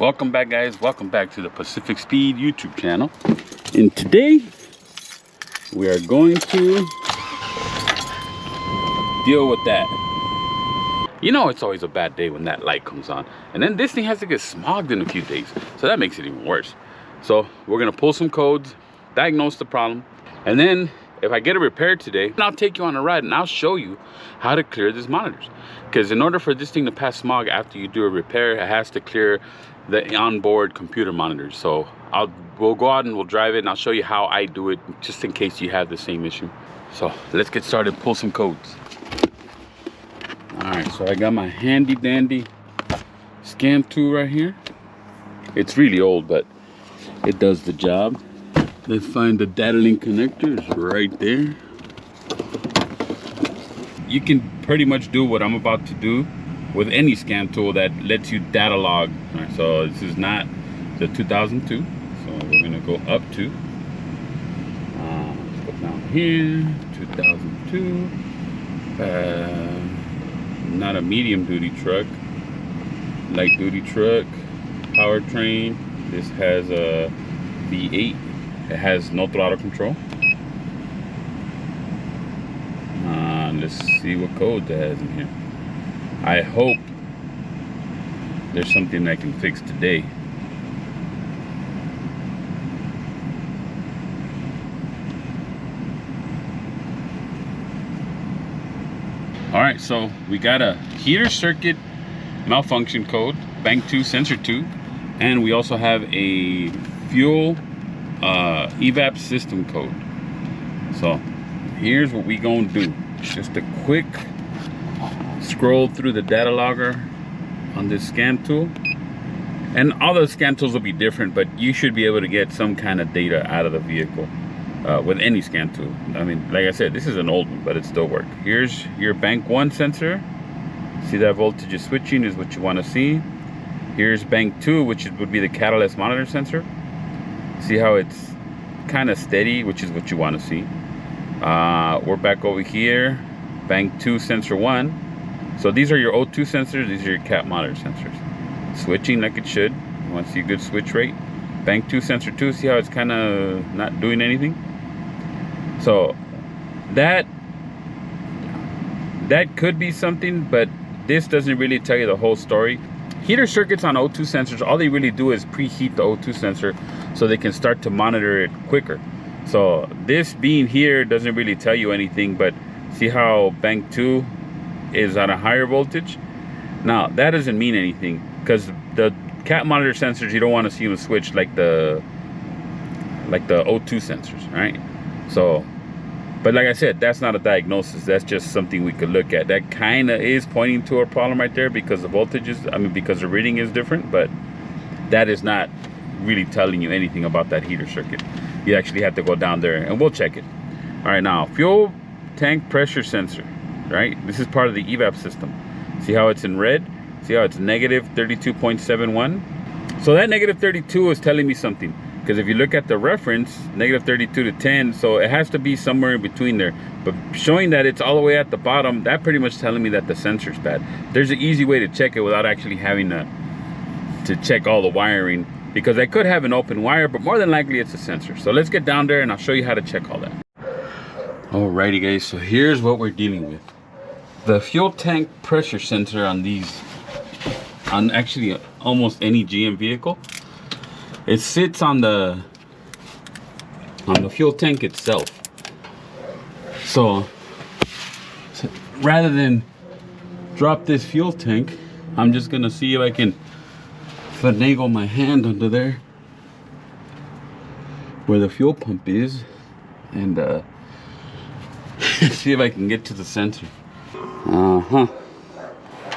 Welcome back, guys. Welcome back to the Pacific Speed YouTube channel. And today we are going to deal with that. You know, it's always a bad day when that light comes on, and then this thing has to get smogged in a few days, so that makes it even worse. So we're gonna pull some codes, diagnose the problem, and then if I get it repaired today, I'll take you on a ride and I'll show you how to clear these monitors. Because in order for this thing to pass smog after you do a repair, it has to clear the onboard computer monitors. So we'll go out and we'll drive it, and I'll show you how I do it, just in case you have the same issue. So let's get started, pull some codes. All right, so I got my handy dandy scan tool right here. It's really old, but it does the job. Let's find the data link connector. It's right there. You can pretty much do what I'm about to do with any scan tool that lets you data log. All right, so this is not the 2002, so we're gonna go up to let's go down here, 2002. Not a medium duty truck, light duty truck, powertrain. This has a V8. It has no throttle control. Let's see what code that has in here. I hope there's something I can fix today. All right, so we got a heater circuit malfunction code, bank 2 sensor 2, and we also have a fuel evap system code. So here's what we gonna do. Just a quick scroll through the data logger on this scan tool, and all the scan tools will be different, but you should be able to get some kind of data out of the vehicle with any scan tool. I mean, like I said, this is an old one, but it still works. Here's your bank 1 sensor. See that voltage is switching is what you want to see. Here's bank 2, which would be the catalyst monitor sensor. See how it's kind of steady, which is what you want to see. We're back over here, bank 2 sensor 1. So these are your O2 sensors, these are your cat monitor sensors. Switching like it should. You want to see a good switch rate. Bank 2 sensor 2, see how it's kind of not doing anything? So that could be something, but this doesn't really tell you the whole story. Heater circuits on O2 sensors, all they really do is preheat the O2 sensor so they can start to monitor it quicker. So this being here doesn't really tell you anything, but see how bank 2 is at a higher voltage? Now that doesn't mean anything, because the cat monitor sensors, you don't want to see them switch like the O2 sensors, right? So, but like I said, that's not a diagnosis. That's just something we could look at. That kind of is pointing to a problem right there, because the voltages, I mean, because the reading is different, but that is not really telling you anything about that heater circuit. You actually have to go down there and we'll check it. All right, now fuel tank pressure sensor, right? This is part of the evap system. See how it's in red? See how it's negative 32.71? So that negative 32 is telling me something, because if you look at the reference, negative 32 to 10, so it has to be somewhere in between there. But showing that it's all the way at the bottom, that pretty much telling me that the sensor's bad. There's an easy way to check it without actually having to check all the wiring, because I could have an open wire, but more than likely it's a sensor. So let's get down there and I'll show you how to check all that. Alrighty guys, so here's what we're dealing with. The fuel tank pressure sensor on actually almost any GM vehicle, it sits on the fuel tank itself. So rather than drop this fuel tank, I'm just gonna see if I can finagle my hand under there where the fuel pump is, and see if I can get to the sensor.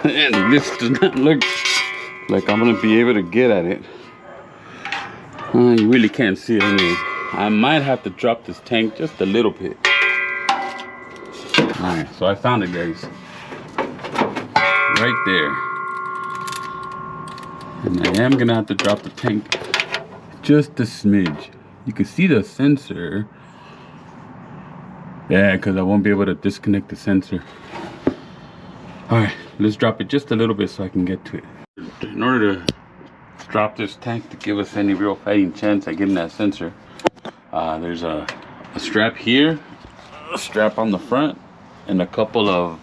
And this does not look like I'm gonna be able to get at it. You really can't see it anyways. I might have to drop this tank just a little bit. Alright, so I found it, guys. Right there. And I am gonna have to drop the tank just a smidge. You can see the sensor. Yeah, because I won't be able to disconnect the sensor. All right, let's drop it just a little bit so I can get to it. In order to drop this tank to give us any real fighting chance at getting that sensor. There's a strap here, a strap on the front, and a couple of,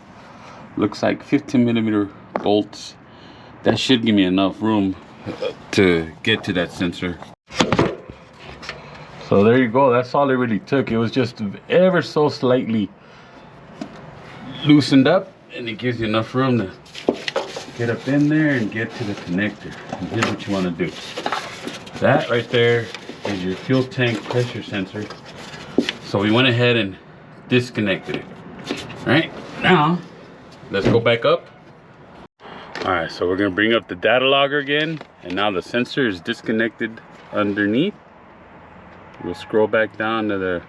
looks like 15mm bolts. That should give me enough room to get to that sensor. So there you go, that's all it really took. It was just ever so slightly loosened up, and it gives you enough room to get up in there and get to the connector. And here's what you want to do. That right there is your fuel tank pressure sensor. So we went ahead and disconnected it. All right, now let's go back up. All right, so we're gonna bring up the data logger again, and now the sensor is disconnected underneath. We'll scroll back down to the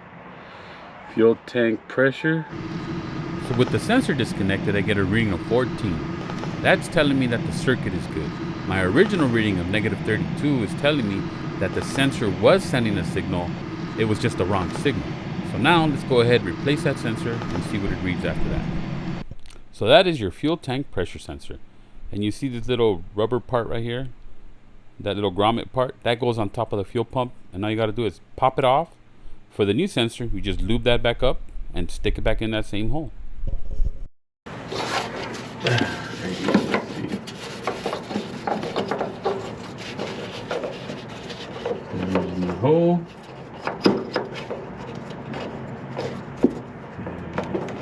fuel tank pressure. So with the sensor disconnected, I get a reading of 14. That's telling me that the circuit is good. My original reading of -32 is telling me that the sensor was sending a signal. It was just the wrong signal. So now let's go ahead and replace that sensor and see what it reads after that. So that is your fuel tank pressure sensor. And you see this little rubber part right here, that little grommet part, that goes on top of the fuel pump. And all you got to do is pop it off. For the new sensor, you just lube that back up and stick it back in that same hole. Hole.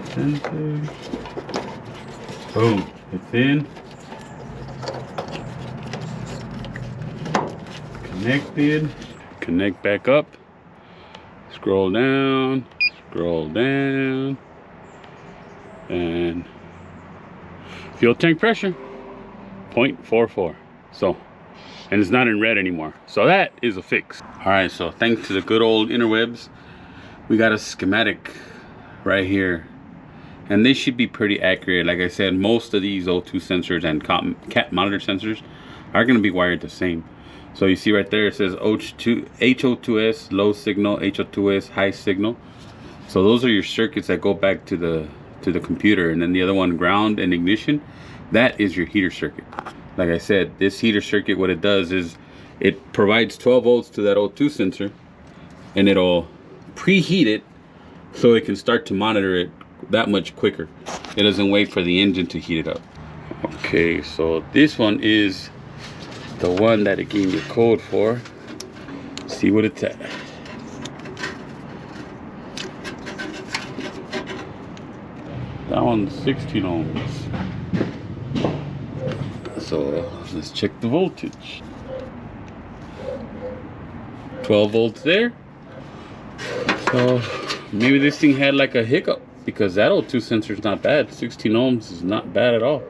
Sensor. Boom, it's in. Connected. Connect back up. Scroll down. Scroll down. And fuel tank pressure 0.44. So, and it's not in red anymore. So that is a fix. All right, so thanks to the good old interwebs, we got a schematic right here, and they should be pretty accurate. Like I said, most of these O2 sensors and cat monitor sensors are going to be wired the same. So you see right there, it says HO2S low signal, HO2S high signal. So those are your circuits that go back to the computer, and then the other one, ground and ignition, that is your heater circuit. Like I said, this heater circuit, what it does is it provides 12 volts to that O2 sensor, and it'll preheat it so it can start to monitor it that much quicker. It doesn't wait for the engine to heat it up. Okay, so this one is the one that it gave me a code for. See what it's at. That one's 16 ohms. So let's check the voltage. 12 volts there. So maybe this thing had like a hiccup, because that O2 sensor is not bad. 16 ohms is not bad at all.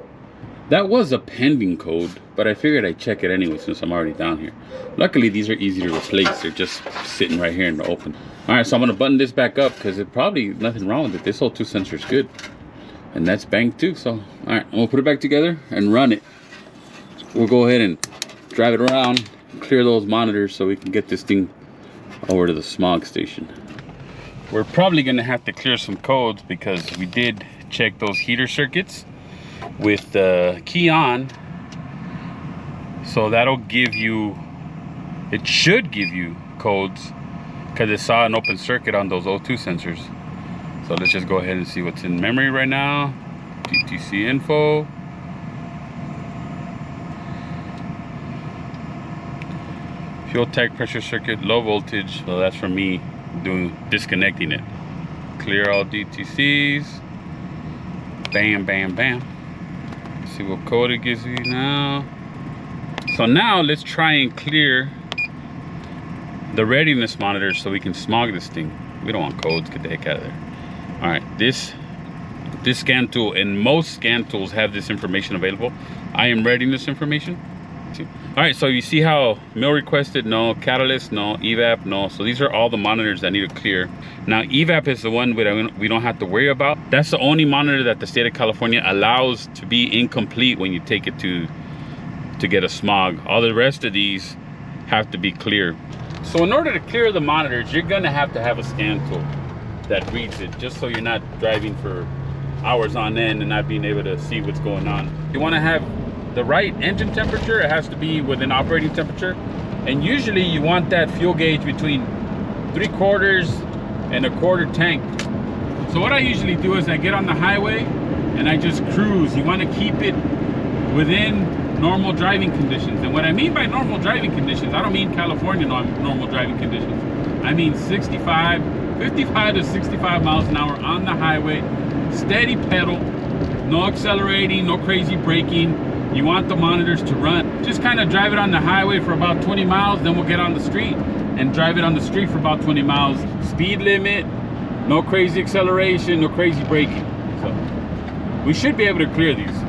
That was a pending code, but I figured I'd check it anyway since I'm already down here. Luckily, these are easy to replace. They're just sitting right here in the open. All right, so I'm gonna button this back up because it probably nothing wrong with it. This O2 sensor is good, and that's banked too. So, all right, I'm gonna put it back together and run it. We'll go ahead and drive it around, clear those monitors so we can get this thing over to the Smog station. We're probably gonna have to clear some codes because we did check those heater circuits with the key on. So that'll give you, it should give you codes because it saw an open circuit on those O2 sensors. So let's just go ahead and see what's in memory right now. DTC info. Fuel tank pressure circuit, low voltage. So that's for me disconnecting it. Clear all DTCs. Bam, bam, bam. Let's see what code it gives me now. So now let's try and clear the readiness monitors so we can smog this thing. We don't want codes, get the heck out of there. All right, this scan tool, and most scan tools have this information available. I am reading this information. All right, so you see how mill requested, no. Catalyst, no. Evap, no. So these are all the monitors that need to clear. Now evap is the one we don't have to worry about. That's the only monitor that the state of California allows to be incomplete when you take it to get a smog. All the rest of these have to be clear. So in order to clear the monitors, you're gonna have to have a scan tool that reads it, just so you're not driving for hours on end and not being able to see what's going on. You want to have the right engine temperature, it has to be within operating temperature. And usually you want that fuel gauge between 3/4 and 1/4 tank. So what I usually do is I get on the highway and I just cruise. You want to keep it within normal driving conditions. And what I mean by normal driving conditions, I don't mean California normal driving conditions. I mean 55 to 65 miles an hour on the highway, steady pedal, no accelerating, no crazy braking. You want the monitors to run. Just kind of drive it on the highway for about 20 miles, then we'll get on the street and drive it on the street for about 20 miles. Speed limit, no crazy acceleration, no crazy braking. So we should be able to clear these.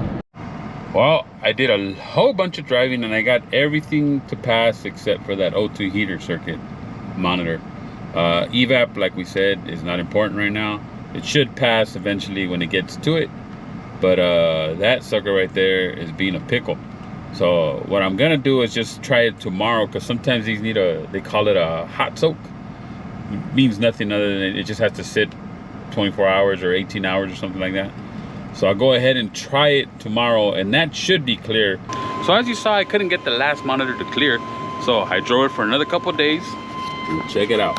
Well, I did a whole bunch of driving and I got everything to pass except for that O2 heater circuit monitor. Evap, like we said, is not important right now. It should pass eventually when it gets to it. But that sucker right there is being a pickle. So what I'm gonna do is just try it tomorrow, because sometimes these need they call it a hot soak. It means nothing other than it just has to sit 24 hours or 18 hours or something like that. So I'll go ahead and try it tomorrow and that should be clear. So as you saw, I couldn't get the last monitor to clear. So I drove it for another couple of days. And check it out.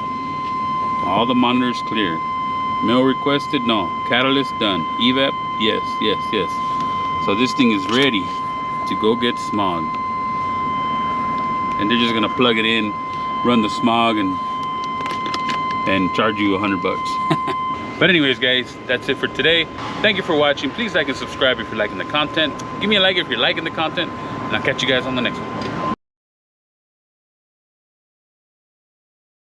All the monitors clear. Mail requested, no. Catalyst done. Evap, yes, yes, yes. So this thing is ready to go get Smog. And they're just gonna plug it in, run the Smog, and charge you $100 bucks. But anyways, guys, that's it for today. Thank you for watching. Please like and subscribe if you're liking the content. Give me a like if you're liking the content, and I'll catch you guys on the next one.